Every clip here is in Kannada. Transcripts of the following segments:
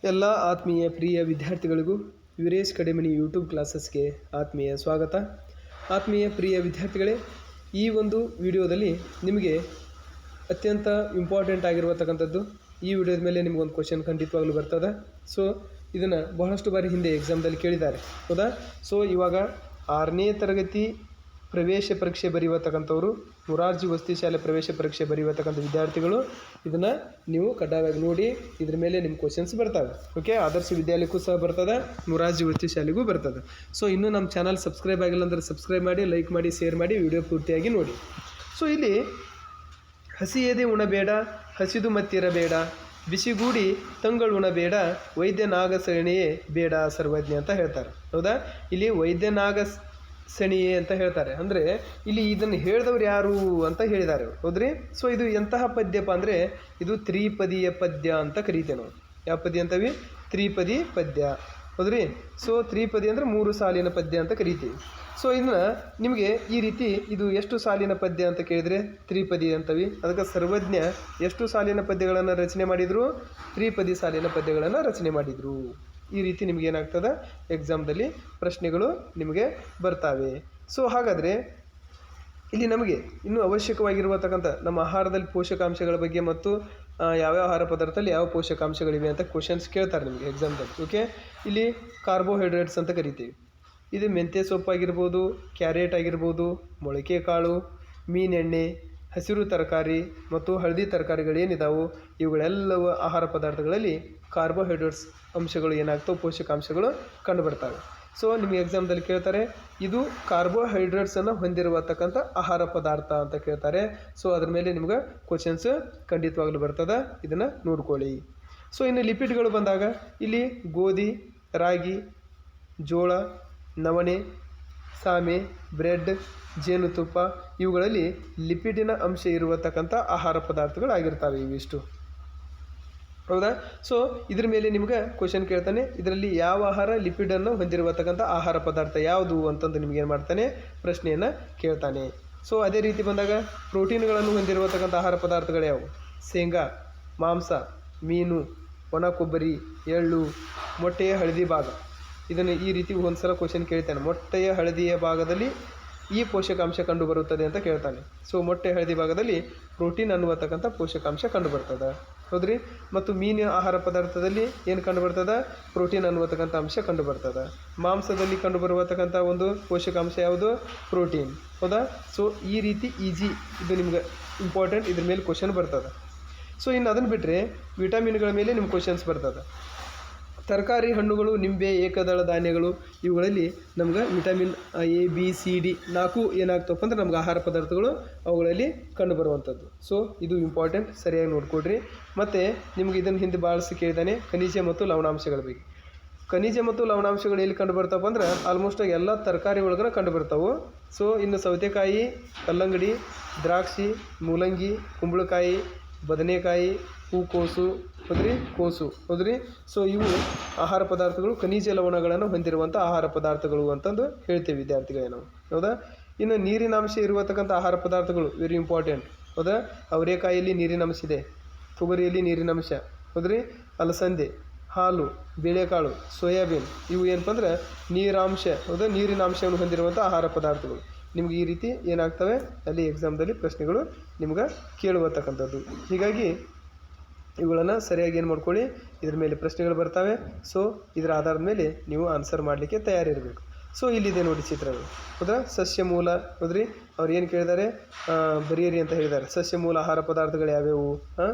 ಎಲ್ಲ ಆತ್ಮೀಯ ಪ್ರಿಯ ವಿದ್ಯಾರ್ಥಿಗಳಿಗೂ ವೀರೇಶ್ ಕಡೆಮನಿ ಯೂಟ್ಯೂಬ್ ಕ್ಲಾಸಸ್ಗೆ ಆತ್ಮೀಯ ಸ್ವಾಗತ. ಆತ್ಮೀಯ ಪ್ರಿಯ ವಿದ್ಯಾರ್ಥಿಗಳೇ, ಈ ಒಂದು ವಿಡಿಯೋದಲ್ಲಿ ನಿಮಗೆ ಅತ್ಯಂತ ಇಂಪಾರ್ಟೆಂಟ್ ಆಗಿರುವತಕ್ಕಂಥದ್ದು ಈ ವಿಡಿಯೋದ ಮೇಲೆ ನಿಮಗೊಂದು ಕ್ವಶನ್ ಖಂಡಿತವಾಗ್ಲೂ ಬರ್ತದೆ. ಸೊ ಇದನ್ನು ಬಹಳಷ್ಟು ಬಾರಿ ಹಿಂದೆ ಎಕ್ಸಾಮ್ದಲ್ಲಿ ಕೇಳಿದ್ದಾರೆ, ಹೌದಾ? ಸೊ ಇವಾಗ 6ನೇ ತರಗತಿ ಪ್ರವೇಶ ಪರೀಕ್ಷೆ ಬರೆಯುವತಕ್ಕಂಥವ್ರು, ಮೊರಾರ್ಜಿ ವಸತಿ ಶಾಲೆ ಪ್ರವೇಶ ಪರೀಕ್ಷೆ ಬರೆಯುವತಕ್ಕಂಥ ವಿದ್ಯಾರ್ಥಿಗಳು ಇದನ್ನು ನೀವು ಕಡ್ಡಾಯವಾಗಿ ನೋಡಿ. ಇದ್ರ ಮೇಲೆ ನಿಮ್ಮ ಕ್ವಶನ್ಸ್ ಬರ್ತವೆ. ಓಕೆ, ಆದರ್ಶ ವಿದ್ಯಾಲಯಕ್ಕೂ ಸಹ ಬರ್ತದೆ, ಮೊರಾರ್ಜಿ ವಸತಿ ಶಾಲೆಗೂ ಬರ್ತದೆ. ಸೊ ಇನ್ನೂ ನಮ್ಮ ಚಾನಲ್ ಸಬ್ಸ್ಕ್ರೈಬ್ ಆಗಿಲ್ಲ ಅಂದರೆ ಸಬ್ಸ್ಕ್ರೈಬ್ ಮಾಡಿ, ಲೈಕ್ ಮಾಡಿ, ಶೇರ್ ಮಾಡಿ, ವಿಡಿಯೋ ಪೂರ್ತಿಯಾಗಿ ನೋಡಿ. ಸೊ ಇಲ್ಲಿ ಹಸಿಯದೆ ಉಣಬೇಡ, ಹಸಿದು ಮತ್ತಿರಬೇಡ, ಬಿಸಿಗೂಡಿ ತಂಗಳುಣಬೇಡ, ವೈದ್ಯನಾಗಸಣಿಯೇ ಬೇಡ ಸರ್ವಜ್ಞ ಅಂತ ಹೇಳ್ತಾರೆ, ಹೌದಾ? ಇಲ್ಲಿ ವೈದ್ಯನಾಗಸಣಿಯೇ ಅಂತ ಹೇಳ್ತಾರೆ. ಅಂದರೆ ಇಲ್ಲಿ ಇದನ್ನು ಹೇಳಿದವ್ರು ಯಾರು ಅಂತ ಹೇಳಿದ್ದಾರೆ, ಹೌದ್ರಿ? ಸೊ ಇದು ಎಂತಹ ಪದ್ಯಪ್ಪ ಅಂದರೆ ಇದು ತ್ರಿಪದಿಯ ಪದ್ಯ ಅಂತ ಕರೀತೇವೆ ನಾವು. ಯಾವ ಪದ್ಯ ಅಂತವಿ? ತ್ರಿಪದಿ ಪದ್ಯ, ಹೌದ್ರಿ? ಸೊ ತ್ರಿಪದಿ ಅಂದರೆ 3 ಸಾಲಿನ ಪದ್ಯ ಅಂತ ಕರಿತೀವಿ. ಸೊ ಇದನ್ನ ನಿಮಗೆ ಈ ರೀತಿ ಇದು ಎಷ್ಟು ಸಾಲಿನ ಪದ್ಯ ಅಂತ ಕೇಳಿದರೆ ತ್ರಿಪದಿ ಅಂತವಿ. ಅದಕ್ಕೆ ಸರ್ವಜ್ಞ ಎಷ್ಟು ಸಾಲಿನ ಪದ್ಯಗಳನ್ನು ರಚನೆ ಮಾಡಿದರು? ತ್ರಿಪದಿ ಸಾಲಿನ ಪದ್ಯಗಳನ್ನು ರಚನೆ ಮಾಡಿದರು. ಈ ರೀತಿ ನಿಮ್ಗೆ ಏನಾಗ್ತದೆ, ಎಕ್ಸಾಮ್ದಲ್ಲಿ ಪ್ರಶ್ನೆಗಳು ನಿಮಗೆ ಬರ್ತಾವೆ. ಸೊ ಹಾಗಾದರೆ ಇಲ್ಲಿ ನಮಗೆ ಇನ್ನೂ ಅವಶ್ಯಕವಾಗಿರುವತಕ್ಕಂಥ ನಮ್ಮ ಆಹಾರದಲ್ಲಿ ಪೋಷಕಾಂಶಗಳ ಬಗ್ಗೆ ಮತ್ತು ಯಾವ್ಯಾವ ಆಹಾರ ಪದಾರ್ಥದಲ್ಲಿ ಯಾವ ಪೋಷಕಾಂಶಗಳಿವೆ ಅಂತ ಕ್ವಶನ್ಸ್ ಕೇಳ್ತಾರೆ ನಿಮಗೆ ಎಕ್ಸಾಮ್ದಲ್ಲಿ. ಓಕೆ, ಇಲ್ಲಿ ಕಾರ್ಬೋಹೈಡ್ರೇಟ್ಸ್ ಅಂತ ಕರಿತೀವಿ. ಇದು ಮೆಂತ್ಯ ಸೊಪ್ಪಾಗಿರ್ಬೋದು, ಕ್ಯಾರೆಟ್ ಆಗಿರ್ಬೋದು, ಮೊಳಕೆ ಕಾಳು, ಮೀನೆಣ್ಣೆ, ಹಸಿರು ತರಕಾರಿ ಮತ್ತು ಹಳದಿ ತರಕಾರಿಗಳೇನಿದಾವು ಇವುಗಳೆಲ್ಲವೂ ಆಹಾರ ಪದಾರ್ಥಗಳಲ್ಲಿ ಕಾರ್ಬೋಹೈಡ್ರೇಟ್ಸ್ ಅಂಶಗಳು ಏನಾಗ್ತವೆ, ಪೋಷಕಾಂಶಗಳು ಕಂಡುಬರ್ತವೆ. ಸೊ ನಿಮಗೆ ಎಕ್ಸಾಮ್ದಲ್ಲಿ ಕೇಳ್ತಾರೆ ಇದು ಕಾರ್ಬೋಹೈಡ್ರೇಟ್ಸನ್ನು ಹೊಂದಿರುವತಕ್ಕಂಥ ಆಹಾರ ಪದಾರ್ಥ ಅಂತ ಕೇಳ್ತಾರೆ. ಸೊ ಅದ್ರ ಮೇಲೆ ನಿಮ್ಗೆ ಕ್ವಶನ್ಸ್ ಖಂಡಿತವಾಗ್ಲೂ ಬರ್ತದೆ, ಇದನ್ನು ನೋಡ್ಕೊಳ್ಳಿ. ಸೊ ಇನ್ನು ಲಿಪಿಡ್ಗಳು ಬಂದಾಗ ಇಲ್ಲಿ ಗೋಧಿ, ರಾಗಿ, ಜೋಳ, ನವಣೆ, ಸಾಮೆ, ಬ್ರೆಡ್, ಜೇನುತುಪ್ಪ ಇವುಗಳಲ್ಲಿ ಲಿಪಿಡಿನ ಅಂಶ ಇರುವತಕ್ಕಂಥ ಆಹಾರ ಪದಾರ್ಥಗಳಾಗಿರ್ತವೆ ಇವಿಷ್ಟು, ಹೌದಾ? ಸೊ ಇದ್ರ ಮೇಲೆ ನಿಮ್ಗೆ ಕ್ವಶನ್ ಕೇಳ್ತಾನೆ, ಇದರಲ್ಲಿ ಯಾವ ಆಹಾರ ಲಿಪಿಡನ್ನು ಹೊಂದಿರುವತಕ್ಕಂಥ ಆಹಾರ ಪದಾರ್ಥ ಯಾವುದು ಅಂತಂದು ನಿಮ್ಗೇನು ಮಾಡ್ತಾನೆ, ಪ್ರಶ್ನೆಯನ್ನು ಕೇಳ್ತಾನೆ. ಸೊ ಅದೇ ರೀತಿ ಬಂದಾಗ ಪ್ರೋಟೀನ್ಗಳನ್ನು ಹೊಂದಿರುವತಕ್ಕಂಥ ಆಹಾರ ಪದಾರ್ಥಗಳು ಯಾವುವು? ಶೇಂಗಾ, ಮಾಂಸ, ಮೀನು, ಒಣ ಕೊಬ್ಬರಿ, ಎಳ್ಳು, ಮೊಟ್ಟೆಯ ಹಳದಿ ಭಾಗ. ಇದನ್ನು ಈ ರೀತಿ ಒಂದು ಸಲ ಕ್ವಶನ್ ಕೇಳ್ತಾನೆ, ಮೊಟ್ಟೆಯ ಹಳದಿಯ ಭಾಗದಲ್ಲಿ ಈ ಪೋಷಕಾಂಶ ಕಂಡುಬರುತ್ತದೆ ಅಂತ ಕೇಳ್ತಾನೆ. ಸೊ ಮೊಟ್ಟೆ ಹಳದಿ ಭಾಗದಲ್ಲಿ ಪ್ರೋಟೀನ್ ಅನ್ನುವತಕ್ಕಂಥ ಪೋಷಕಾಂಶ ಕಂಡುಬರ್ತದೆ, ಹೌದ್ರಿ? ಮತ್ತು ಮೀನಿನ ಆಹಾರ ಪದಾರ್ಥದಲ್ಲಿ ಏನು ಕಂಡುಬರ್ತದೆ? ಪ್ರೋಟೀನ್ ಅನ್ನುವತಕ್ಕಂಥ ಅಂಶ ಕಂಡುಬರ್ತದೆ. ಮಾಂಸದಲ್ಲಿ ಕಂಡುಬರುವತಕ್ಕಂಥ ಒಂದು ಪೋಷಕಾಂಶ ಯಾವುದು? ಪ್ರೋಟೀನ್, ಹೌದಾ? ಸೊ ಈ ರೀತಿ ಈಜಿ, ಇದು ನಿಮ್ಗೆ ಇಂಪಾರ್ಟೆಂಟ್, ಇದ್ರ ಮೇಲೆ ಕ್ವಶನ್ ಬರ್ತದೆ. ಸೊ ಇನ್ನು ಅದನ್ನು ಬಿಟ್ಟರೆ ವಿಟಮಿನ್ಗಳ ಮೇಲೆ ನಿಮ್ಮ ಕ್ವಶನ್ಸ್ ಬರ್ತದೆ. ತರಕಾರಿ, ಹಣ್ಣುಗಳು, ನಿಂಬೆ, ಏಕದಳ ಧಾನ್ಯಗಳು ಇವುಗಳಲ್ಲಿ ನಮ್ಗೆ vitamin A, B, C, D 4 ಏನಾಗ್ತಪ್ಪ ಅಂದ್ರೆ ನಮ್ಗೆ ಆಹಾರ ಪದಾರ್ಥಗಳು ಅವುಗಳಲ್ಲಿ ಕಂಡುಬರುವಂಥದ್ದು. ಸೊ ಇದು ಇಂಪಾರ್ಟೆಂಟ್, ಸರಿಯಾಗಿ ನೋಡ್ಕೊಡ್ರಿ. ಮತ್ತು ನಿಮ್ಗೆ ಇದನ್ನು ಹಿಂದೆ ಭಾಳಸಿ ಕೇಳಿದ್ದಾನೆ ಖನಿಜ ಮತ್ತು ಲವಣಾಂಶಗಳ ಬಗ್ಗೆ. ಖನಿಜ ಮತ್ತು ಲವಣಾಂಶಗಳು ಎಲ್ಲಿ ಕಂಡುಬರ್ತಾವಪ್ಪ ಅಂದ್ರೆ ಆಲ್ಮೋಸ್ಟ್ ಎಲ್ಲ ತರಕಾರಿ ಒಳಗಡೆ ಕಂಡುಬರ್ತಾವೆ. ಸೊ ಇನ್ನು ಸೌತೆಕಾಯಿ, ಕಲ್ಲಂಗಡಿ, ದ್ರಾಕ್ಷಿ, ಮೂಲಂಗಿ, ಕುಂಬಳಕಾಯಿ, ಬದನೆಕಾಯಿ, ಹೂಕೋಸು, ಹೌದ್ರಿ, ಕೋಸು, ಹೌದ್ರಿ? ಸೊ ಇವು ಆಹಾರ ಪದಾರ್ಥಗಳು ಖನಿಜ ಲವಣಗಳನ್ನು ಹೊಂದಿರುವಂಥ ಆಹಾರ ಪದಾರ್ಥಗಳು ಅಂತಂದು ಹೇಳ್ತೇವೆ ವಿದ್ಯಾರ್ಥಿಗಳೇ ನಾವು, ಹೌದಾ? ಇನ್ನು ನೀರಿನಾಂಶ ಇರುವತಕ್ಕಂಥ ಆಹಾರ ಪದಾರ್ಥಗಳು ವೆರಿ ಇಂಪಾರ್ಟೆಂಟ್, ಹೌದಾ? ಅವರೆಕಾಯಿಯಲ್ಲಿ ನೀರಿನಂಶ ಇದೆ, ತೊಗರಿಯಲ್ಲಿ ನೀರಿನಂಶ, ಹೌದ್ರಿ? ಅಲಸಂದೆ, ಹಾಲು, ಬೇಳೆಕಾಳು, ಸೋಯಾಬೀನ್ ಇವು ಏನಪ್ಪ ಅಂದ್ರೆ ನೀರಾಂಶ, ಹೌದಾ? ನೀರಿನಾಂಶವನ್ನು ಹೊಂದಿರುವಂಥ ಆಹಾರ ಪದಾರ್ಥಗಳು. ನಿಮ್ಗೆ ಈ ರೀತಿ ಏನಾಗ್ತವೆ ಅಲ್ಲಿ ಎಕ್ಸಾಮ್ದಲ್ಲಿ ಪ್ರಶ್ನೆಗಳು ನಿಮ್ಗೆ ಕೇಳುವತಕ್ಕಂಥದ್ದು. ಹೀಗಾಗಿ ಇವುಗಳನ್ನು ಸರಿಯಾಗಿ ಏನು ಮಾಡ್ಕೊಳ್ಳಿ, ಇದ್ರ ಮೇಲೆ ಪ್ರಶ್ನೆಗಳು ಬರ್ತವೆ. ಸೊ ಇದರ ಆಧಾರದ ಮೇಲೆ ನೀವು ಆನ್ಸರ್ ಮಾಡಲಿಕ್ಕೆ ತಯಾರಿರಬೇಕು. ಸೊ ಇಲ್ಲಿದೆ ನೋಡಿ ಚಿತ್ರಗಳು, ಹೌದಾ? ಸಸ್ಯ ಮೂಲ, ಹೌದ್ರಿ? ಅವ್ರು ಏನು ಕೇಳಿದ್ದಾರೆ, ಬರೀರಿ ಅಂತ ಹೇಳಿದ್ದಾರೆ. ಸಸ್ಯ ಮೂಲ ಆಹಾರ ಪದಾರ್ಥಗಳು ಯಾವ್ಯಾವು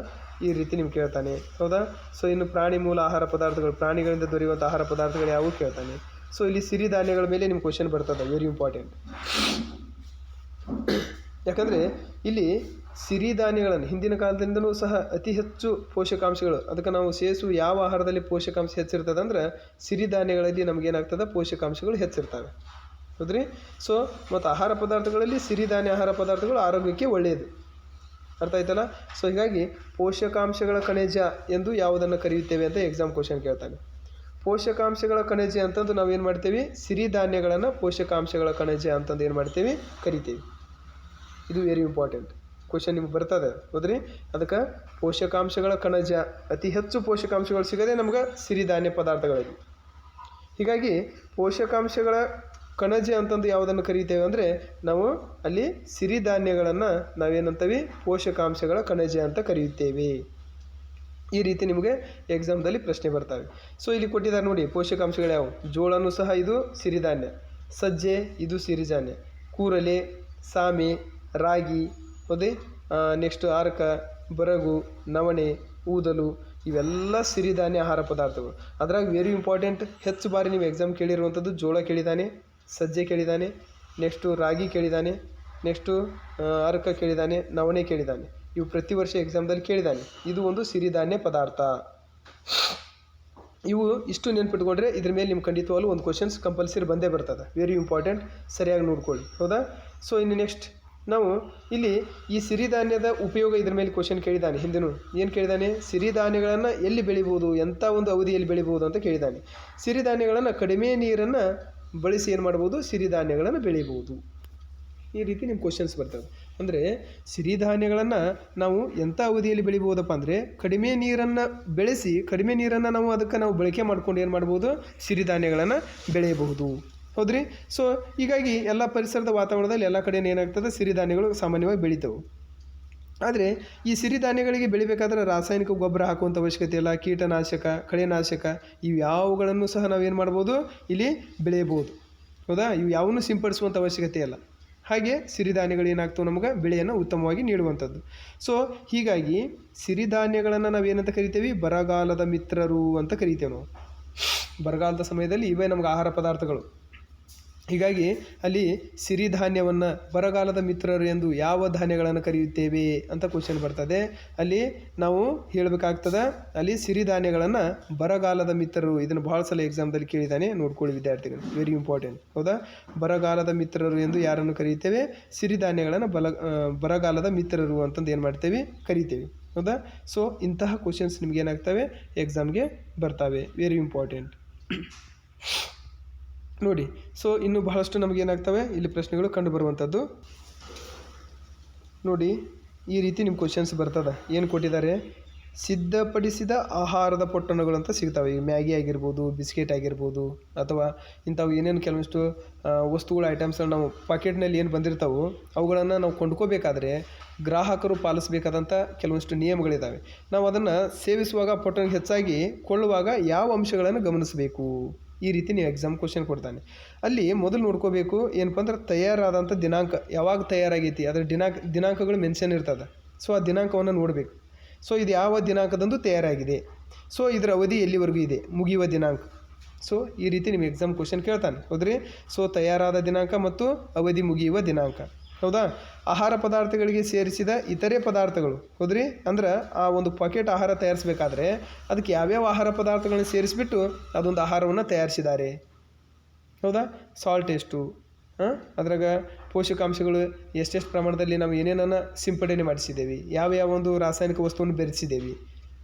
ಈ ರೀತಿ ನಿಮ್ಗೆ ಕೇಳ್ತಾನೆ, ಹೌದಾ? ಸೊ ಇನ್ನು ಪ್ರಾಣಿ ಮೂಲ ಆಹಾರ ಪದಾರ್ಥಗಳು, ಪ್ರಾಣಿಗಳಿಂದ ದೊರೆಯುವಂಥ ಆಹಾರ ಪದಾರ್ಥಗಳು ಯಾವುವು ಕೇಳ್ತಾನೆ. ಸೊ ಇಲ್ಲಿ ಸಿರಿಧಾನ್ಯಗಳ ಮೇಲೆ ನಿಮ್ಮ ಕ್ವಶನ್ ಬರ್ತದೆ, ವೆರಿ ಇಂಪಾರ್ಟೆಂಟ್. ಯಾಕಂದರೆ ಇಲ್ಲಿ ಸಿರಿಧಾನ್ಯಗಳನ್ನು ಹಿಂದಿನ ಕಾಲದಿಂದಲೂ ಸಹ ಅತಿ ಹೆಚ್ಚು ಪೋಷಕಾಂಶಗಳು, ಅದಕ್ಕೆ ನಾವು ಸೇವಿಸುವ ಯಾವ ಆಹಾರದಲ್ಲಿ ಪೋಷಕಾಂಶ ಹೆಚ್ಚಿರ್ತದೆ ಅಂದ್ರೆ ಸಿರಿಧಾನ್ಯಗಳಲ್ಲಿ ನಮಗೇನಾಗ್ತದೆ, ಪೋಷಕಾಂಶಗಳು ಹೆಚ್ಚಿರ್ತವೆ, ಹೌದ್ರಿ? ಸೊ ಮತ್ತು ಆಹಾರ ಪದಾರ್ಥಗಳಲ್ಲಿ ಸಿರಿಧಾನ್ಯ ಆಹಾರ ಪದಾರ್ಥಗಳು ಆರೋಗ್ಯಕ್ಕೆ ಒಳ್ಳೆಯದು, ಅರ್ಥ ಆಯ್ತಲ್ಲ? ಸೊ ಹೀಗಾಗಿ ಪೋಷಕಾಂಶಗಳ ಕಣಜ ಎಂದು ಯಾವುದನ್ನು ಕರೆಯುತ್ತೇವೆ ಅಂತ ಎಕ್ಸಾಮ್ ಕ್ವಶನ್ ಕೇಳ್ತಾನೆ. ಪೋಷಕಾಂಶಗಳ ಕಣಜ ಅಂತಂದು ನಾವೇನು ಮಾಡ್ತೀವಿ, ಸಿರಿಧಾನ್ಯಗಳನ್ನು ಪೋಷಕಾಂಶಗಳ ಕಣಜ ಅಂತಂದು ಏನು ಮಾಡ್ತೀವಿ, ಕರಿತೀವಿ. ಇದು ವೆರಿ ಇಂಪಾರ್ಟೆಂಟ್. ಕ್ವಶನ್ ನಿಮ್ಗೆ ಬರ್ತದೆ ಹೌದ್ರಿ. ಅದಕ್ಕೆ ಪೋಷಕಾಂಶಗಳ ಕಣಜ ಅತಿ ಹೆಚ್ಚು ಪೋಷಕಾಂಶಗಳು ಸಿಗೋದೇ ನಮ್ಗೆ ಸಿರಿಧಾನ್ಯ ಪದಾರ್ಥಗಳಲ್ಲಿ. ಹೀಗಾಗಿ ಪೋಷಕಾಂಶಗಳ ಕಣಜ ಅಂತಂದು ಯಾವುದನ್ನು ಕರೀತೇವೆ ಅಂದರೆ ನಾವು ಅಲ್ಲಿ ಸಿರಿಧಾನ್ಯಗಳನ್ನು ನಾವೇನಂತೀವಿ ಪೋಷಕಾಂಶಗಳ ಕಣಜ ಅಂತ ಕರೆಯುತ್ತೇವೆ. ಈ ರೀತಿ ನಿಮಗೆ ಎಕ್ಸಾಮ್ದಲ್ಲಿ ಪ್ರಶ್ನೆ ಬರ್ತವೆ. ಸೊ ಇಲ್ಲಿ ಕೊಟ್ಟಿದ್ದಾರೆ ನೋಡಿ ಪೋಷಕಾಂಶಗಳು ಯಾವುವು. ಜೋಳನೂ ಸಹ ಇದು ಸಿರಿಧಾನ್ಯ, ಸಜ್ಜೆ ಇದು ಸಿರಿಧಾನ್ಯ, ಕೂರಲೆ, ಸಾಮೆ, ರಾಗಿ ಹೌದೇ, ನೆಕ್ಸ್ಟ್ ಆರ್ಕ, ಬರಗು, ನವಣೆ, ಊದಲು ಇವೆಲ್ಲ ಸಿರಿಧಾನ್ಯ ಆಹಾರ ಪದಾರ್ಥಗಳು. ಅದ್ರಾಗ ವೆರಿ ಇಂಪಾರ್ಟೆಂಟ್ ಹೆಚ್ಚು ಬಾರಿ ನೀವು ಎಕ್ಸಾಮ್ ಕೇಳಿರುವಂಥದ್ದು ಜೋಳ ಕೇಳಿದ್ದಾನೆ, ಸಜ್ಜೆ ಕೇಳಿದ್ದಾನೆ, ನೆಕ್ಸ್ಟು ರಾಗಿ ಕೇಳಿದ್ದಾನೆ, ನೆಕ್ಸ್ಟು ಅರ್ಕ ಕೇಳಿದ್ದಾನೆ, ನವಣೆ ಕೇಳಿದ್ದಾನೆ. ಇವು ಪ್ರತಿ ವರ್ಷ ಎಕ್ಸಾಮ್ದಲ್ಲಿ ಕೇಳಿದ್ದಾನೆ. ಇದು ಒಂದು ಸಿರಿಧಾನ್ಯ ಪದಾರ್ಥ. ಇವು ಇಷ್ಟು ನೆನ್ಪಿಟ್ಕೊಂಡ್ರೆ ಇದ್ರ ಮೇಲೆ ನಿಮ್ಮ ಖಂಡಿತವಾಗಲೂ ಒಂದು ಕ್ವಶನ್ಸ್ ಕಂಪಲ್ಸರಿ ಬಂದೇ ಬರ್ತದೆ. ವೆರಿ ಇಂಪಾರ್ಟೆಂಟ್, ಸರಿಯಾಗಿ ನೋಡ್ಕೊಳ್ಳಿ ಹೌದಾ. ಸೊ ಇನ್ನು ನೆಕ್ಸ್ಟ್ ನಾವು ಇಲ್ಲಿ ಈ ಸಿರಿಧಾನ್ಯದ ಉಪಯೋಗ ಇದ್ರ ಮೇಲೆ ಕ್ವಶನ್ ಕೇಳಿದ್ದಾನೆ. ಹಿಂದೆನೂ ಏನು ಕೇಳಿದ್ದಾನೆ, ಸಿರಿಧಾನ್ಯಗಳನ್ನು ಎಲ್ಲಿ ಬೆಳಿಬೋದು, ಎಂಥ ಒಂದು ಅವಧಿಯಲ್ಲಿ ಬೆಳಿಬೋದು ಅಂತ ಕೇಳಿದ್ದಾನೆ. ಸಿರಿಧಾನ್ಯಗಳನ್ನು ಕಡಿಮೆ ನೀರನ್ನು ಬಳಸಿ ಏನು ಮಾಡ್ಬೋದು, ಸಿರಿಧಾನ್ಯಗಳನ್ನು ಬೆಳಿಬೋದು. ಈ ರೀತಿ ನಿಮ್ಮ ಕ್ವಶನ್ಸ್ ಬರ್ತವೆ. ಅಂದರೆ ಸಿರಿಧಾನ್ಯಗಳನ್ನು ನಾವು ಎಂಥ ಅವಧಿಯಲ್ಲಿ ಬೆಳಿಬೋದಪ್ಪ ಅಂದರೆ ಕಡಿಮೆ ನೀರನ್ನು ಬೆಳೆಸಿ ಕಡಿಮೆ ನೀರನ್ನು ನಾವು ಬಳಕೆ ಮಾಡ್ಕೊಂಡು ಏನು ಮಾಡ್ಬೋದು, ಸಿರಿಧಾನ್ಯಗಳನ್ನು ಬೆಳೆಯಬಹುದು ಹೌದ್ರಿ. ಸೊ ಹೀಗಾಗಿ ಎಲ್ಲ ಪರಿಸರದ ವಾತಾವರಣದಲ್ಲಿ ಎಲ್ಲ ಕಡೆ ಏನಾಗ್ತದೆ, ಸಿರಿಧಾನ್ಯಗಳು ಸಾಮಾನ್ಯವಾಗಿ ಬೆಳಿತವೆ. ಆದರೆ ಈ ಸಿರಿಧಾನ್ಯಗಳಿಗೆ ಬೆಳಿಬೇಕಾದ್ರೆ ರಾಸಾಯನಿಕ ಗೊಬ್ಬರ ಹಾಕುವಂಥ ಅವಶ್ಯಕತೆ ಇಲ್ಲ, ಕೀಟನಾಶಕ, ಕಳೆನಾಶಕ ಇವು ಯಾವುಗಳನ್ನು ಸಹ ನಾವೇನು ಮಾಡ್ಬೋದು, ಇಲ್ಲಿ ಬೆಳೆಯಬಹುದು ಹೌದಾ. ಇವು ಯಾವನ್ನೂ ಸಿಂಪಡಿಸುವಂಥ ಅವಶ್ಯಕತೆ ಇಲ್ಲ. ಹಾಗೆ ಸಿರಿಧಾನ್ಯಗಳು ಏನಾಗ್ತವೆ, ನಮಗೆ ಬೆಳೆಯನ್ನು ಉತ್ತಮವಾಗಿ ನೀಡುವಂಥದ್ದು. ಸೊ ಹೀಗಾಗಿ ಸಿರಿಧಾನ್ಯಗಳನ್ನು ನಾವೇನಂತ ಕರಿತೇವೆ, ಬರಗಾಲದ ಮಿತ್ರರು ಅಂತ ಕರಿತೇವೆ ನಾವು. ಬರಗಾಲದ ಸಮಯದಲ್ಲಿ ಇವೇ ನಮ್ಗೆ ಆಹಾರ ಪದಾರ್ಥಗಳು. ಹೀಗಾಗಿ ಅಲ್ಲಿ ಸಿರಿಧಾನ್ಯವನ್ನು ಬರಗಾಲದ ಮಿತ್ರರು ಎಂದು ಯಾವ ಧಾನ್ಯಗಳನ್ನು ಕರೆಯುತ್ತೇವೆ ಅಂತ ಕ್ವಶನ್ ಬರ್ತದೆ. ಅಲ್ಲಿ ನಾವು ಹೇಳಬೇಕಾಗ್ತದೆ, ಅಲ್ಲಿ ಸಿರಿಧಾನ್ಯಗಳನ್ನು ಬರಗಾಲದ ಮಿತ್ರರು. ಇದನ್ನು ಭಾಳ ಸಲ ಎಕ್ಸಾಮ್ದಲ್ಲಿ ಕೇಳಿದ್ದಾನೆ, ನೋಡ್ಕೊಳ್ಳಿ ವಿದ್ಯಾರ್ಥಿಗಳು, ವೆರಿ ಇಂಪಾರ್ಟೆಂಟ್ ಹೌದಾ. ಬರಗಾಲದ ಮಿತ್ರರು ಎಂದು ಯಾರನ್ನು ಕರೀತೇವೆ, ಸಿರಿಧಾನ್ಯಗಳನ್ನು ಬರಗಾಲದ ಮಿತ್ರರು ಅಂತಂದು ಏನು ಮಾಡ್ತೇವೆ, ಕರಿತೇವೆ ಹೌದಾ. ಸೊ ಇಂತಹ ಕ್ವಶನ್ಸ್ ನಿಮ್ಗೆ ಏನಾಗ್ತವೆ, ಎಕ್ಸಾಮ್ಗೆ ಬರ್ತವೆ, ವೆರಿ ಇಂಪಾರ್ಟೆಂಟ್ ನೋಡಿ. ಸೊ ಇನ್ನು ಬಹಳಷ್ಟು ನಮಗೇನಾಗ್ತವೆ ಇಲ್ಲಿ ಪ್ರಶ್ನೆಗಳು ಕಂಡು ಬರುವಂಥದ್ದು ನೋಡಿ. ಈ ರೀತಿ ನಿಮ್ಮ ಕ್ವಶನ್ಸ್ ಬರ್ತದೆ. ಏನು ಕೊಟ್ಟಿದ್ದಾರೆ, ಸಿದ್ಧಪಡಿಸಿದ ಆಹಾರದ ಪೊಟ್ಟಣಗಳು ಅಂತ ಸಿಗ್ತವೆ. ಈ ಮ್ಯಾಗಿ ಆಗಿರ್ಬೋದು, ಬಿಸ್ಕೆಟ್ ಆಗಿರ್ಬೋದು, ಅಥವಾ ಇಂಥವು ಏನೇನು ಕೆಲವೊಂದಿಷ್ಟು ವಸ್ತುಗಳ ಐಟಮ್ಸ್ಗಳು ನಾವು ಪಾಕೆಟ್ನಲ್ಲಿ ಏನು ಬಂದಿರ್ತಾವೋ ಅವುಗಳನ್ನು ನಾವು ಕೊಂಡ್ಕೋಬೇಕಾದ್ರೆ ಗ್ರಾಹಕರು ಪಾಲಿಸಬೇಕಾದಂಥ ಕೆಲವೊಂದಿಷ್ಟು ನಿಯಮಗಳಿದ್ದಾವೆ. ನಾವು ಅದನ್ನು ಸೇವಿಸುವಾಗ ಪೊಟ್ಟಣ ಹೆಚ್ಚಾಗಿ ಕೊಳ್ಳುವಾಗ ಯಾವ ಅಂಶಗಳನ್ನು ಗಮನಿಸಬೇಕು, ಈ ರೀತಿ ನೀವು ಎಕ್ಸಾಮ್ ಕ್ವಶನ್ ಕೊಡ್ತಾನೆ. ಅಲ್ಲಿ ಮೊದಲು ನೋಡ್ಕೋಬೇಕು ಏನಪ್ಪ ಅಂದ್ರೆ ತಯಾರಾದಂಥ ದಿನಾಂಕ, ಯಾವಾಗ ತಯಾರಾಗೈತಿ ಅದರ ದಿನಾಂಕಗಳು ಮೆನ್ಷನ್ ಇರ್ತದೆ. ಸೊ ಆ ದಿನಾಂಕವನ್ನು ನೋಡಬೇಕು. ಸೊ ಇದು ಯಾವ ದಿನಾಂಕದಂದು ತಯಾರಾಗಿದೆ, ಸೊ ಇದರ ಅವಧಿ ಎಲ್ಲಿವರೆಗೂ ಇದೆ, ಮುಗಿಯುವ ದಿನಾಂಕ. ಸೊ ಈ ರೀತಿ ನಿಮ್ಮ ಎಕ್ಸಾಮ್ ಕ್ವಶನ್ ಕೇಳ್ತಾನೆ ಹೌದ್ರಿ. ಸೊ ತಯಾರಾದ ದಿನಾಂಕ ಮತ್ತು ಅವಧಿ ಮುಗಿಯುವ ದಿನಾಂಕ ಹೌದಾ. ಆಹಾರ ಪದಾರ್ಥಗಳಿಗೆ ಸೇರಿಸಿದ ಇತರೆ ಪದಾರ್ಥಗಳು ಹೌದ್ರಿ. ಅಂದ್ರೆ ಆ ಒಂದು ಪಾಕೆಟ್ ಆಹಾರ ತಯಾರಿಸಬೇಕಾದ್ರೆ ಅದಕ್ಕೆ ಯಾವ್ಯಾವ ಆಹಾರ ಪದಾರ್ಥಗಳನ್ನ ಸೇರಿಸಿಬಿಟ್ಟು ಅದೊಂದು ಆಹಾರವನ್ನು ತಯಾರಿಸಿದ್ದಾರೆ ಹೌದಾ. ಸಾಲ್ಟ್ ಎಷ್ಟು, ಅದ್ರಾಗ ಪೋಷಕಾಂಶಗಳು ಎಷ್ಟೆಷ್ಟು ಪ್ರಮಾಣದಲ್ಲಿ ನಾವು ಏನೇನನ್ನು ಸಿಂಪಡಣೆ ಮಾಡಿಸಿದ್ದೇವೆ, ಯಾವ ಒಂದು ರಾಸಾಯನಿಕ ವಸ್ತುವನ್ನು ಬೆರೆಸಿದ್ದೇವೆ.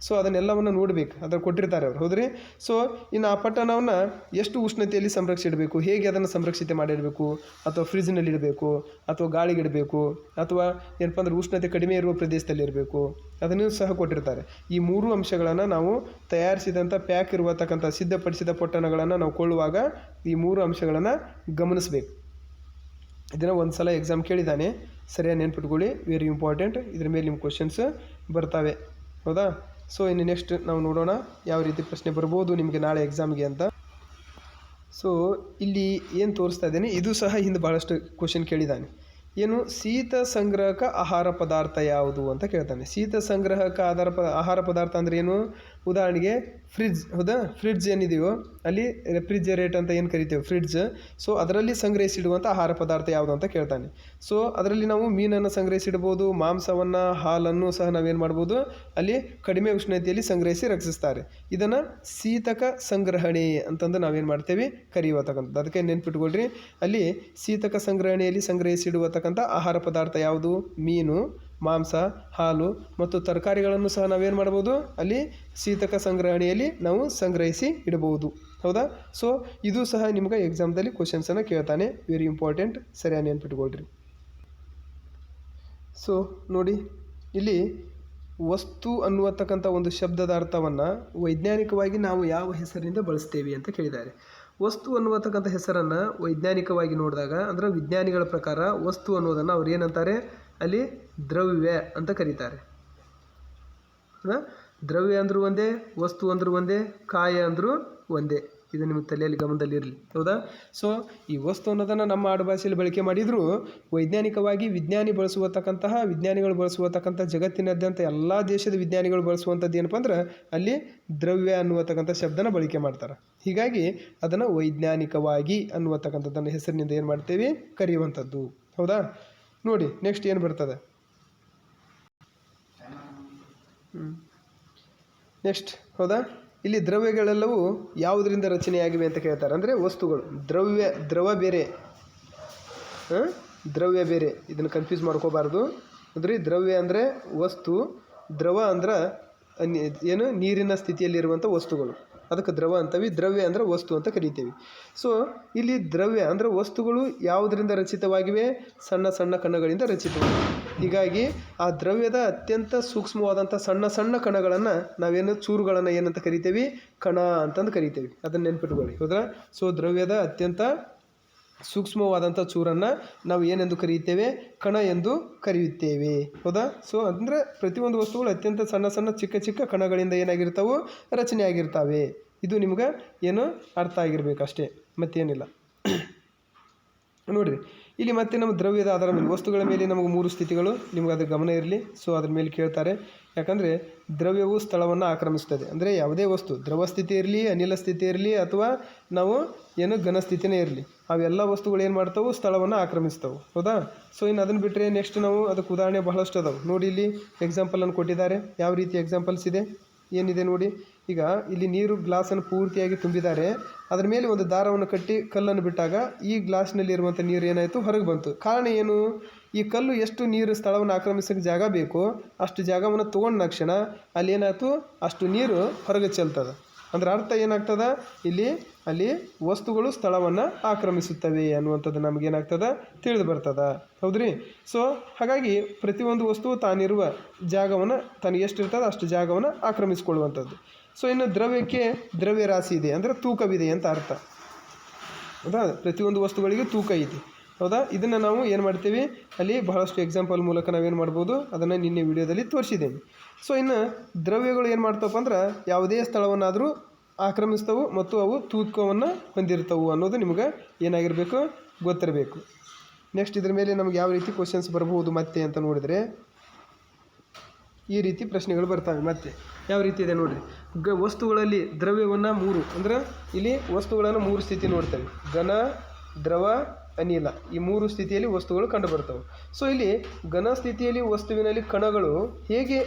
ಸೊ ಅದನ್ನೆಲ್ಲವನ್ನು ನೋಡಬೇಕು, ಅದ್ರ ಕೊಟ್ಟಿರ್ತಾರೆ ಅವರು ಹೌದ್ರಿ. ಸೊ ಇನ್ನು ಆ ಪಟ್ಟಣವನ್ನು ಎಷ್ಟು ಉಷ್ಣತೆಯಲ್ಲಿ ಸಂರಕ್ಷಿಡಬೇಕು, ಹೇಗೆ ಅದನ್ನು ಸಂರಕ್ಷಿತ ಮಾಡಿಡಬೇಕು, ಅಥವಾ ಫ್ರಿಜ್ನಲ್ಲಿ ಇಡಬೇಕು, ಅಥವಾ ಗಾಳಿಗಿಡಬೇಕು, ಅಥವಾ ಏನಪ್ಪ ಅಂದ್ರೆ ಉಷ್ಣತೆ ಕಡಿಮೆ ಇರುವ ಪ್ರದೇಶದಲ್ಲಿ ಇರಬೇಕು, ಅದನ್ನು ಸಹ ಕೊಟ್ಟಿರ್ತಾರೆ. ಈ ಮೂರು ಅಂಶಗಳನ್ನು ನಾವು ತಯಾರಿಸಿದಂಥ ಪ್ಯಾಕ್ ಇರತಕ್ಕಂಥ ಸಿದ್ಧಪಡಿಸಿದ ಪೊಟ್ಟಣಗಳನ್ನು ನಾವು ಕೊಳ್ಳುವಾಗ ಈ ಮೂರು ಅಂಶಗಳನ್ನು ಗಮನಿಸಬೇಕು. ಇದನ್ನು ಒಂದು ಸಲ ಎಕ್ಸಾಮ್ ಕೇಳಿದ್ದಾನೆ, ಸರಿಯಾಗಿ ನೆನ್ಪಿಟ್ಕೊಳ್ಳಿ, ವೆರಿ ಇಂಪಾರ್ಟೆಂಟ್. ಇದ್ರ ಮೇಲೆ ನಿಮ್ಮ ಕ್ವಶನ್ಸ್ ಬರ್ತವೆ ಹೌದಾ. ಸೊ ಇನ್ನು ನೆಕ್ಸ್ಟ್ ನಾವು ನೋಡೋಣ ಯಾವ ರೀತಿ ಪ್ರಶ್ನೆ ಬರ್ಬೋದು ನಿಮಗೆ ನಾಳೆ ಎಕ್ಸಾಮ್ಗೆ ಅಂತ. ಸೊ ಇಲ್ಲಿ ಏನು ತೋರಿಸ್ತಾ ಇದ್ದೇನೆ ಇದು ಸಹ ಹಿಂದೆ ಭಾಳಷ್ಟು ಕ್ವಶನ್ ಕೇಳಿದ್ದಾನೆ. ಏನು, ಶೀತ ಸಂಗ್ರಹಕ ಆಹಾರ ಪದಾರ್ಥ ಯಾವುದು ಅಂತ ಕೇಳ್ತಾನೆ. ಶೀತ ಸಂಗ್ರಹಕ ಆಹಾರ ಪದಾರ್ಥ ಅಂದರೆ ಏನು, ಉದಾಹರಣೆಗೆ ಫ್ರಿಡ್ಜ್ ಹೌದಾ. ಫ್ರಿಡ್ಜ್ ಏನಿದೆಯೋ ಅಲ್ಲಿ ರೆಫ್ರಿಜರೇಟ್ ಅಂತ ಏನು ಕರಿತೇವೆ ಫ್ರಿಡ್ಜ್. ಸೊ ಅದರಲ್ಲಿ ಸಂಗ್ರಹಿಸಿಡುವಂಥ ಆಹಾರ ಪದಾರ್ಥ ಯಾವುದು ಅಂತ ಕೇಳ್ತಾನೆ. ಸೊ ಅದರಲ್ಲಿ ನಾವು ಮೀನನ್ನು ಸಂಗ್ರಹಿಸಿಡ್ಬೋದು, ಮಾಂಸವನ್ನು, ಹಾಲನ್ನು ಸಹ ನಾವೇನು ಮಾಡ್ಬೋದು ಅಲ್ಲಿ ಕಡಿಮೆ ಉಷ್ಣತೆಯಲ್ಲಿ ಸಂಗ್ರಹಿಸಿ ರಕ್ಷಿಸ್ತಾರೆ. ಇದನ್ನು ಶೀತಕ ಸಂಗ್ರಹಣೆ ಅಂತಂದು ನಾವೇನು ಮಾಡ್ತೇವೆ ಕರೆಯುವತಕ್ಕಂಥದ್ದು. ಅದಕ್ಕೆ ನೆನ್ಪಿಟ್ಕೊಳ್ರಿ, ಅಲ್ಲಿ ಶೀತಕ ಸಂಗ್ರಹಣೆಯಲ್ಲಿ ಸಂಗ್ರಹಿಸಿಡುವತಕ್ಕಂಥ ಆಹಾರ ಪದಾರ್ಥ ಯಾವುದು, ಮೀನು, ಮಾಂಸ, ಹಾಲು ಮತ್ತು ತರಕಾರಿಗಳನ್ನು ಸಹ ನಾವೇನು ಮಾಡ್ಬೋದು ಅಲ್ಲಿ ಶೀತಕ ಸಂಗ್ರಹಣೆಯಲ್ಲಿ ನಾವು ಸಂಗ್ರಹಿಸಿ ಇಡಬಹುದು ಹೌದಾ. ಸೊ ಇದು ಸಹ ನಿಮ್ಗೆ ಎಕ್ಸಾಮ್ದಲ್ಲಿ ಕ್ವಶನ್ಸನ್ನು ಕೇಳ್ತಾನೆ, ವೆರಿ ಇಂಪಾರ್ಟೆಂಟ್, ಸರಿಯಾಗಿ ನೆನ್ಪಿಟ್ಕೊಳ್ರಿ. ಸೊ ನೋಡಿ, ಇಲ್ಲಿ ವಸ್ತು ಅನ್ನುವತಕ್ಕಂಥ ಒಂದು ಶಬ್ದದ ಅರ್ಥವನ್ನು ವೈಜ್ಞಾನಿಕವಾಗಿ ನಾವು ಯಾವ ಹೆಸರಿನಿಂದ ಬಳಸ್ತೇವೆ ಅಂತ ಕೇಳಿದ್ದಾರೆ. ವಸ್ತು ಅನ್ನುವತಕ್ಕಂಥ ಹೆಸರನ್ನು ವೈಜ್ಞಾನಿಕವಾಗಿ ನೋಡಿದಾಗ, ಅಂದರೆ ವಿಜ್ಞಾನಿಗಳ ಪ್ರಕಾರ ವಸ್ತು ಅನ್ನೋದನ್ನು ಅವ್ರು ಏನಂತಾರೆ, ಅಲ್ಲಿ ದ್ರವ್ಯ ಅಂತ ಕರೀತಾರೆ. ದ್ರವ್ಯ ಅಂದರೂ ಒಂದೇ, ವಸ್ತು ಅಂದರೂ ಒಂದೇ, ಕಾಯ ಅಂದರೂ ಒಂದೇ. ಇದು ನಿಮಗೆ ತಲೆಯಲ್ಲಿ ಗಮನದಲ್ಲಿರಲಿ, ಹೌದಾ? ಸೊ ಈ ವಸ್ತು ಅನ್ನೋದನ್ನು ನಮ್ಮ ಆಡುಭಾಷೆಯಲ್ಲಿ ಬಳಕೆ ಮಾಡಿದರೂ ವೈಜ್ಞಾನಿಕವಾಗಿ ವಿಜ್ಞಾನಿಗಳು ಬಳಸುವತಕ್ಕಂಥ ಜಗತ್ತಿನಾದ್ಯಂತ ಎಲ್ಲ ದೇಶದ ವಿಜ್ಞಾನಿಗಳು ಬಳಸುವಂಥದ್ದು ಏನಪ್ಪ ಅಂದ್ರೆ ಅಲ್ಲಿ ದ್ರವ್ಯ ಅನ್ನುವತಕ್ಕಂಥ ಶಬ್ದನ ಬಳಕೆ ಮಾಡ್ತಾರೆ. ಹೀಗಾಗಿ ಅದನ್ನು ವೈಜ್ಞಾನಿಕವಾಗಿ ಅನ್ನುವತಕ್ಕಂಥದ್ದನ್ನು ಹೆಸರಿನಿಂದ ಏನು ಮಾಡ್ತೇವೆ, ಕರೆಯುವಂಥದ್ದು, ಹೌದಾ? ನೋಡಿ ನೆಕ್ಸ್ಟ್ ಏನು ಬರ್ತದೆ. ನೆಕ್ಸ್ಟ್, ಹೌದಾ? ಇಲ್ಲಿ ದ್ರವ್ಯಗಳೆಲ್ಲವೂ ಯಾವುದರಿಂದ ರಚನೆಯಾಗಿವೆ ಅಂತ ಕೇಳ್ತಾರೆ. ಅಂದರೆ ವಸ್ತುಗಳು. ದ್ರವ ಬೇರೆ, ದ್ರವ್ಯ ಬೇರೆ, ಇದನ್ನು ಕನ್ಫ್ಯೂಸ್ ಮಾಡ್ಕೋಬಾರ್ದು. ಅಂದರೆ ದ್ರವ್ಯ ಅಂದರೆ ವಸ್ತು, ದ್ರವ ಅಂದ್ರೆ ಏನು, ನೀರಿನ ಸ್ಥಿತಿಯಲ್ಲಿರುವಂಥ ವಸ್ತುಗಳು, ಅದಕ್ಕೆ ದ್ರವ ಅಂತೀವಿ. ದ್ರವ್ಯ ಅಂದರೆ ವಸ್ತು ಅಂತ ಕರಿತೀವಿ. ಸೊ ಇಲ್ಲಿ ದ್ರವ್ಯ ಅಂದರೆ ವಸ್ತುಗಳು ಯಾವುದರಿಂದ ರಚಿತವಾಗಿವೆ, ಸಣ್ಣ ಸಣ್ಣ ಕಣಗಳಿಂದ ರಚಿತವಾಗಿವೆ. ಹೀಗಾಗಿ ಆ ದ್ರವ್ಯದ ಅತ್ಯಂತ ಸೂಕ್ಷ್ಮವಾದಂಥ ಸಣ್ಣ ಸಣ್ಣ ಕಣಗಳನ್ನು ನಾವೇನು ಚೂರುಗಳನ್ನು ಏನಂತ ಕರಿತೀವಿ, ಕಣ ಅಂತಂದು ಕರಿತೀವಿ. ಅದನ್ನು ನೆನ್ಪಿಟ್ಕೊಳ್ಳಿ, ಹೌದಾ? ಸೊ ದ್ರವ್ಯದ ಅತ್ಯಂತ ಸೂಕ್ಷ್ಮವಾದಂಥ ಚೂರನ್ನು ನಾವು ಏನೆಂದು ಕರೆಯುತ್ತೇವೆ, ಕಣ ಎಂದು ಕರೆಯುತ್ತೇವೆ, ಹೌದಾ? ಸೊ ಅಂದರೆ ಪ್ರತಿಯೊಂದು ವಸ್ತುಗಳು ಅತ್ಯಂತ ಸಣ್ಣ ಸಣ್ಣ ಚಿಕ್ಕ ಚಿಕ್ಕ ಕಣಗಳಿಂದ ಏನಾಗಿರ್ತಾವೆ, ರಚನೆ ಆಗಿರ್ತವೆ. ಇದು ನಿಮ್ಗೆ ಏನು ಅರ್ಥ ಆಗಿರಬೇಕು ಅಷ್ಟೇ, ಮತ್ತೇನಿಲ್ಲ. ನೋಡಿರಿ, ಇಲ್ಲಿ ಮತ್ತೆ ನಮ್ಮ ದ್ರವ್ಯದ ಆಧಾರ ಮೇಲೆ ವಸ್ತುಗಳ ಮೇಲೆ ನಮಗೆ 3 ಸ್ಥಿತಿಗಳು, ನಿಮ್ಗೆ ಅದ್ರ ಗಮನ ಇರಲಿ. ಸೊ ಅದ್ರ ಮೇಲೆ ಕೇಳ್ತಾರೆ. ಯಾಕಂದರೆ ದ್ರವ್ಯವು ಸ್ಥಳವನ್ನು ಆಕ್ರಮಿಸ್ತದೆ. ಅಂದರೆ ಯಾವುದೇ ವಸ್ತು ದ್ರವ ಸ್ಥಿತಿ ಇರಲಿ, ಅನಿಲ ಸ್ಥಿತಿ ಇರಲಿ, ಅಥವಾ ನಾವು ಏನು ಘನ ಸ್ಥಿತಿನೇ ಇರಲಿ, ಅವೆಲ್ಲ ವಸ್ತುಗಳು ಏನು ಮಾಡ್ತಾವೆ, ಸ್ಥಳವನ್ನು ಆಕ್ರಮಿಸ್ತವೆ, ಹೌದಾ? ಸೊ ಇನ್ನು ಅದನ್ನು ಬಿಟ್ಟರೆ ನೆಕ್ಸ್ಟ್ ನಾವು ಅದಕ್ಕೆ ಉದಾಹರಣೆ ಬಹಳಷ್ಟು ಅದಾವೆ. ನೋಡಿ, ಇಲ್ಲಿ ಎಕ್ಸಾಂಪಲನ್ನು ಕೊಟ್ಟಿದ್ದಾರೆ. ಯಾವ ರೀತಿ ಎಕ್ಸಾಂಪಲ್ಸ್ ಇದೆ, ಏನಿದೆ ನೋಡಿ. ಈಗ ಇಲ್ಲಿ ನೀರು ಗ್ಲಾಸನ್ನು ಪೂರ್ತಿಯಾಗಿ ತುಂಬಿದ್ದಾರೆ. ಅದರ ಮೇಲೆ ಒಂದು ದಾರವನ್ನು ಕಟ್ಟಿ ಕಲ್ಲನ್ನು ಬಿಟ್ಟಾಗ ಈ ಗ್ಲಾಸ್ನಲ್ಲಿರುವಂಥ ನೀರು ಏನಾಯಿತು, ಹೊರಗೆ ಬಂತು. ಕಾರಣ ಏನು, ಈ ಕಲ್ಲು ಎಷ್ಟು ನೀರು ಸ್ಥಳವನ್ನು ಆಕ್ರಮಿಸೋಕ್ಕೆ ಜಾಗ ಬೇಕೋ ಅಷ್ಟು ಜಾಗವನ್ನು ತೊಗೊಂಡ ಕ್ಷಣ ಅಲ್ಲಿ ಏನಾಯ್ತು, ಅಷ್ಟು ನೀರು ಹೊರಗೆ ಚೆಲ್ತದೆ. ಅಂದ್ರೆ ಅರ್ಥ ಏನಾಗ್ತದೆ, ಅಲ್ಲಿ ವಸ್ತುಗಳು ಸ್ಥಳವನ್ನು ಆಕ್ರಮಿಸುತ್ತವೆ ಅನ್ನುವಂಥದ್ದು ನಮಗೇನಾಗ್ತದೆ, ತಿಳಿದು ಬರ್ತದೆ, ಹೌದ್ರಿ? ಸೊ ಹಾಗಾಗಿ ಪ್ರತಿಯೊಂದು ವಸ್ತುವು ತಾನಿರುವ ಜಾಗವನ್ನು, ತನಗೆ ಎಷ್ಟಿರ್ತದೆ ಅಷ್ಟು ಜಾಗವನ್ನು ಆಕ್ರಮಿಸಿಕೊಳ್ಳುವಂಥದ್ದು. ಸೊ ಇನ್ನು ದ್ರವ್ಯಕ್ಕೆ ದ್ರವ್ಯ ರಾಶಿ ಇದೆ, ಅಂದರೆ ತೂಕವಿದೆ ಅಂತ ಅರ್ಥ, ಹೌದಾ? ಪ್ರತಿಯೊಂದು ವಸ್ತುಗಳಿಗೆ ತೂಕ ಇದೆ, ಹೌದಾ? ಇದನ್ನು ನಾವು ಏನು ಮಾಡ್ತೀವಿ, ಅಲ್ಲಿ ಬಹಳಷ್ಟು ಎಕ್ಸಾಂಪಲ್ ಮೂಲಕ ನಾವೇನು ಮಾಡ್ಬೋದು, ಅದನ್ನು ನಿನ್ನೆ ವಿಡಿಯೋದಲ್ಲಿ ತೋರಿಸಿದ್ದೇನೆ. ಸೊ ಇನ್ನು ದ್ರವ್ಯಗಳು ಏನು ಮಾಡ್ತವಪ್ಪ ಅಂದ್ರೆ ಯಾವುದೇ ಸ್ಥಳವನ್ನಾದರೂ ಆಕ್ರಮಿಸ್ತವು ಮತ್ತು ಅವು ತೂಕವನ್ನು ಹೊಂದಿರ್ತವು ಅನ್ನೋದು ನಿಮ್ಗೆ ಏನಾಗಿರಬೇಕು, ಗೊತ್ತಿರಬೇಕು. ನೆಕ್ಸ್ಟ್ ಇದ್ರ ಮೇಲೆ ನಮ್ಗೆ ಯಾವ ರೀತಿ ಕ್ವಶನ್ಸ್ ಬರಬಹುದು ಮತ್ತೆ ಅಂತ ನೋಡಿದರೆ, ಈ ರೀತಿ ಪ್ರಶ್ನೆಗಳು ಬರ್ತವೆ. ಮತ್ತೆ ಯಾವ ರೀತಿ ಇದೆ ನೋಡಿರಿ. ವಸ್ತುಗಳಲ್ಲಿ ದ್ರವ್ಯವನ್ನು 3, ಅಂದರೆ ಇಲ್ಲಿ ವಸ್ತುಗಳನ್ನು 3 ಸ್ಥಿತಿ ನೋಡ್ತೇವೆ. ಘನ, ದ್ರವ, ಅನಿಲ, ಈ 3 ಸ್ಥಿತಿಯಲ್ಲಿ ವಸ್ತುಗಳು ಕಂಡುಬರ್ತವೆ. ಸೊ ಇಲ್ಲಿ ಘನ ಸ್ಥಿತಿಯಲ್ಲಿ ವಸ್ತುವಿನಲ್ಲಿ ಕಣಗಳು ಹೇಗೆ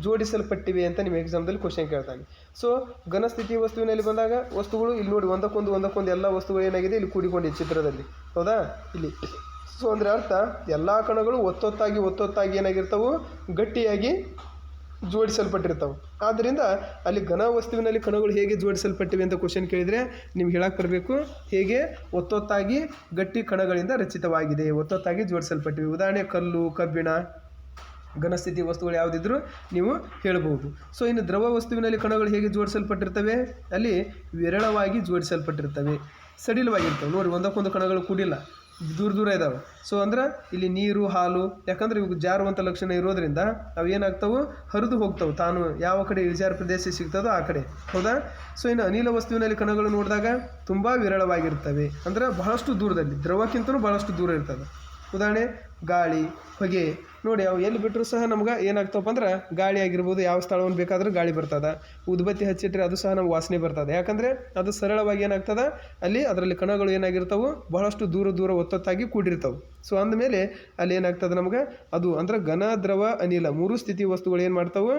ಜೋಡಿಸಲ್ಪಟ್ಟಿವೆ ಅಂತ ನಿಮ್ಮ ಎಕ್ಸಾಮ್ದಲ್ಲಿ ಕ್ವಶನ್ ಕೇಳ್ತಾನೆ. ಸೊ ಘನ ಸ್ಥಿತಿ ವಸ್ತುವಿನಲ್ಲಿ ಬಂದಾಗ ವಸ್ತುಗಳು ಇಲ್ಲಿ ನೋಡಿ ಒಂದಕ್ಕೊಂದು ಎಲ್ಲ ವಸ್ತುಗಳು ಏನಾಗಿದೆ ಇಲ್ಲಿ ಕೂಡಿಕೊಂಡಿದೆ ಚಿತ್ರದಲ್ಲಿ, ಹೌದಾ? ಇಲ್ಲಿ ಸೊ ಅಂದರೆ ಅರ್ಥ ಎಲ್ಲ ಕಣಗಳು ಒತ್ತೊತ್ತಾಗಿ ಏನಾಗಿರ್ತವೆ, ಗಟ್ಟಿಯಾಗಿ ಜೋಡಿಸಲ್ಪಟ್ಟಿರ್ತವೆ. ಆದ್ದರಿಂದ ಅಲ್ಲಿ ಘನ ವಸ್ತುವಿನಲ್ಲಿ ಕಣಗಳು ಹೇಗೆ ಜೋಡಿಸಲ್ಪಟ್ಟಿವೆ ಅಂತ ಕ್ವಶನ್ ಕೇಳಿದರೆ ನಿಮ್ಗೆ ಹೇಳಕ್ಕೆ ಬರಬೇಕು, ಹೇಗೆ ಒತ್ತೊತ್ತಾಗಿ ಗಟ್ಟಿ ಕಣಗಳಿಂದ ರಚಿತವಾಗಿದೆ, ಒತ್ತೊತ್ತಾಗಿ ಜೋಡಿಸಲ್ಪಟ್ಟಿವೆ. ಉದಾಹರಣೆ ಕಲ್ಲು, ಕಬ್ಬಿಣ, ಘನಸ್ಥಿತಿ ವಸ್ತುಗಳು ಯಾವುದಿದ್ರೂ ನೀವು ಹೇಳಬಹುದು. ಸೊ ಇನ್ನು ದ್ರವ ವಸ್ತುವಿನಲ್ಲಿ ಕಣಗಳು ಹೇಗೆ ಜೋಡಿಸಲ್ಪಟ್ಟಿರ್ತವೆ, ಅಲ್ಲಿ ವಿರಳವಾಗಿ ಜೋಡಿಸಲ್ಪಟ್ಟಿರ್ತವೆ, ಸಡಿಲವಾಗಿರ್ತವೆ. ನೋಡಿ, ಒಂದಕ್ಕೊಂದು ಕಣಗಳು ಕೂಡಿಲ್ಲ, ದೂರ ಇದ್ದಾವೆ. ಸೊ ಅಂದ್ರೆ ಇಲ್ಲಿ ನೀರು, ಹಾಲು, ಯಾಕಂದರೆ ಇವಾಗ ಜಾರುವಂಥ ಲಕ್ಷಣ ಇರೋದ್ರಿಂದ ಅವು ಏನಾಗ್ತವೆ, ಹರಿದು ಹೋಗ್ತವೆ, ತಾನು ಯಾವ ಕಡೆ ಇಳಿಜಾರು ಪ್ರದೇಶ ಸಿಗ್ತದೋ ಆ ಕಡೆ, ಹೌದಾ? ಸೊ ಇನ್ನು ಅನಿಲ ವಸ್ತುವಿನಲ್ಲಿ ಕಣಗಳು ನೋಡಿದಾಗ ತುಂಬ ವಿರಳವಾಗಿರ್ತವೆ, ಅಂದರೆ ಬಹಳಷ್ಟು ದೂರದಲ್ಲಿ, ದ್ರವಕ್ಕಿಂತಲೂ ಬಹಳಷ್ಟು ದೂರ ಇರ್ತದೆ. ಉದಾಹರಣೆ ಗಾಳಿ, ಹೊಗೆ. ನೋಡಿ, ಅವು ಎಲ್ಲಿ ಬಿಟ್ಟರು ಸಹ ನಮ್ಗೆ ಏನಾಗ್ತವಪ್ಪ ಅಂದ್ರೆ ಗಾಳಿ ಆಗಿರ್ಬೋದು, ಯಾವ ಸ್ಥಳವನ್ನು ಬೇಕಾದರೂ ಗಾಳಿ ಬರ್ತದೆ. ಉದ್ಬತ್ತಿ ಹಚ್ಚಿಟ್ರೆ ಅದು ಸಹ ನಮ್ಗೆ ವಾಸನೆ ಬರ್ತದೆ, ಯಾಕಂದರೆ ಅದು ಸರಳವಾಗಿ ಏನಾಗ್ತದೆ, ಅದರಲ್ಲಿ ಕಣಗಳು ಏನಾಗಿರ್ತವೆ, ಬಹಳಷ್ಟು ದೂರ ಒತ್ತೊತ್ತಾಗಿ ಕೂಡಿರ್ತವೆ. ಸೊ ಅಂದಮೇಲೆ ಅಲ್ಲಿ ಏನಾಗ್ತದೆ ನಮ್ಗೆ, ಅದು ಅಂದ್ರೆ ಘನ, ದ್ರವ, ಅನಿಲ 3 ಸ್ಥಿತಿ ವಸ್ತುಗಳು ಏನು ಮಾಡ್ತಾವೆ,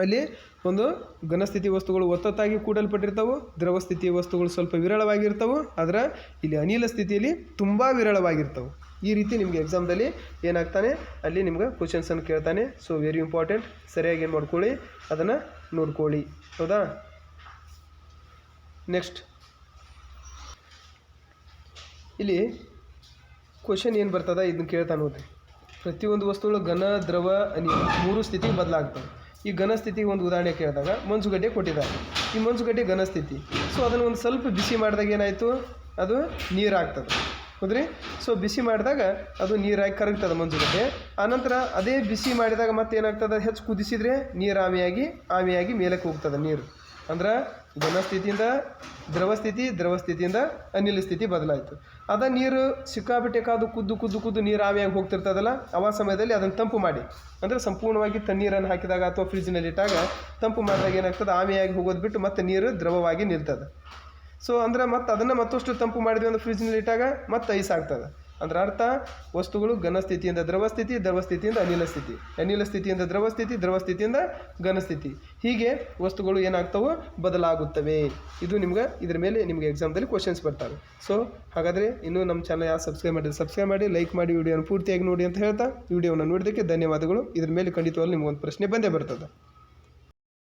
ಅಲ್ಲಿ ಒಂದು ಘನಸ್ಥಿತಿ ವಸ್ತುಗಳು ಒತ್ತೊತ್ತಾಗಿ ಕೂಡಲ್ಪಟ್ಟಿರ್ತವೆ, ದ್ರವ ಸ್ಥಿತಿಯ ವಸ್ತುಗಳು ಸ್ವಲ್ಪ ವಿರಳವಾಗಿರ್ತವೆ, ಆದರೆ ಇಲ್ಲಿ ಅನಿಲ ಸ್ಥಿತಿಯಲ್ಲಿ ತುಂಬ ವಿರಳವಾಗಿರ್ತವೆ. ಈ ರೀತಿ ನಿಮಗೆ ಎಕ್ಸಾಮ್ದಲ್ಲಿ ಏನಾಗ್ತಾನೆ, ಅಲ್ಲಿ ನಿಮ್ಗೆ ಕ್ವಶನ್ಸನ್ನು ಕೇಳ್ತಾನೆ. ಸೊ ವೆರಿ ಇಂಪಾರ್ಟೆಂಟ್, ಸರಿಯಾಗಿ ಏನು ಮಾಡ್ಕೊಳ್ಳಿ, ಅದನ್ನು ನೋಡ್ಕೊಳ್ಳಿ, ಹೌದಾ? ನೆಕ್ಸ್ಟ್ ಇಲ್ಲಿ ಕ್ವಶನ್ ಏನು ಬರ್ತದ ಇದನ್ನು ಕೇಳ್ತಾನೆ ನೋಡ್ರಿ. ಪ್ರತಿಯೊಂದು ವಸ್ತುಗಳು ಘನ ದ್ರವ ಅನಿಲ 3 ಸ್ಥಿತಿಗೆ ಬದಲಾಗ್ತವೆ. ಈ ಘನ ಸ್ಥಿತಿಗೆ ಒಂದು ಉದಾಹರಣೆ ಕೇಳಿದಾಗ ಮಂಜುಗಡ್ಡೆ ಕೊಟ್ಟಿದ್ದಾರೆ. ಈ ಮಂಜುಗಡ್ಡೆ ಘನ ಸ್ಥಿತಿ. ಸೊ ಅದನ್ನು ಒಂದು ಸ್ವಲ್ಪ ಬಿಸಿ ಮಾಡಿದಾಗ ಏನಾಯಿತು, ಅದು ನೀರಾಗ್ತದೆ. ಹೌದ್ರಿ? ಸೊ ಬಿಸಿ ಮಾಡಿದಾಗ ಅದು ನೀರಾಗಿ ಕರಗ್ತದೆ ಮಂಜುಗಡ್ಡೆ. ಆನಂತರ ಅದೇ ಬಿಸಿ ಮಾಡಿದಾಗ ಮತ್ತೆ ಏನಾಗ್ತದೆ, ಹೆಚ್ಚು ಕುದಿಸಿದರೆ ನೀರು ಆವಿಯಾಗಿ ಮೇಲಕ್ಕೆ ಹೋಗ್ತದೆ ನೀರು. ಅಂದ್ರೆ ಘನ ಸ್ಥಿತಿಯಿಂದ ದ್ರವ ಸ್ಥಿತಿ, ದ್ರವ ಸ್ಥಿತಿಯಿಂದ ಅನಿಲ ಸ್ಥಿತಿ ಬದಲಾಯಿತು. ಅದ ನೀರು ಸಿಕ್ಕಾಬಿಟ್ಟೆ ಕಾದು ಕುದ್ದು ನೀರು ಆವಿಯಾಗಿ ಹೋಗ್ತಿರ್ತದಲ್ಲ, ಆ ಸಮಯದಲ್ಲಿ ಅದನ್ನು ತಂಪು ಮಾಡಿ, ಅಂದರೆ ಸಂಪೂರ್ಣವಾಗಿ ತಣ್ಣೀರನ್ನು ಹಾಕಿದಾಗ ಅಥವಾ ಫ್ರಿಜ್ನಲ್ಲಿ ಇಟ್ಟಾಗ ತಂಪು ಮಾಡಿದಾಗ ಏನಾಗ್ತದೆ, ಆವಿಯಾಗಿ ಹೋಗೋದು ಬಿಟ್ಟು ಮತ್ತೆ ನೀರು ದ್ರವವಾಗಿ ನಿಲ್ತದೆ. ಸೊ ಅಂದ್ರೆ ಮತ್ತೆ ಅದನ್ನು ಮತ್ತಷ್ಟು ತಂಪು ಮಾಡಿದ್ವಿ ಅಂದ್ರೆ ಫ್ರಿಜ್ನಲ್ಲಿ ಇಟ್ಟಾಗ ಮತ್ತೆ ಐಸ್ ಆಗ್ತದೆ. ಅಂದ್ರೆ ಅರ್ಥ, ವಸ್ತುಗಳು ಘನ ಸ್ಥಿತಿಯಿಂದ ದ್ರವ ಸ್ಥಿತಿ, ದ್ರವ ಸ್ಥಿತಿಯಿಂದ ಅನಿಲ ಸ್ಥಿತಿ, ಅನಿಲ ಸ್ಥಿತಿಯಿಂದ ದ್ರವ ಸ್ಥಿತಿ, ದ್ರವ ಸ್ಥಿತಿಯಿಂದ ಘನ ಸ್ಥಿತಿ, ಹೀಗೆ ವಸ್ತುಗಳು ಏನಾಗ್ತವೆ, ಬದಲಾಗುತ್ತವೆ. ಇದು ಇದ್ರ ಮೇಲೆ ನಿಮಗೆ ಎಕ್ಸಾಮ್ದಲ್ಲಿ ಕ್ವಶನ್ಸ್ ಬರ್ತಾರೆ. ಸೊ ಹಾಗಾದರೆ ಇನ್ನೂ ನಮ್ಮ ಚಾನಲ್ ಯಾರು ಸಬ್ಸ್ಕ್ರೈಬ್ ಮಾಡಿದ್ರೆ ಸಬ್ಸ್ಕ್ರೈಬ್ ಮಾಡಿ, ಲೈಕ್ ಮಾಡಿ, ವಿಡಿಯೋನ ಪೂರ್ತಿಯಾಗಿ ನೋಡಿ ಅಂತ ಹೇಳ್ತಾ ವಿಡಿಯೋನ ನೋಡಿದ್ದಕ್ಕೆ ಧನ್ಯವಾದಗಳು. ಇದ್ರ ಮೇಲೆ ಖಂಡಿತವಾಗ್ಲೂ ನಿಮಗೊಂದು ಪ್ರಶ್ನೆ ಬಂದೇ ಬರ್ತದೆ.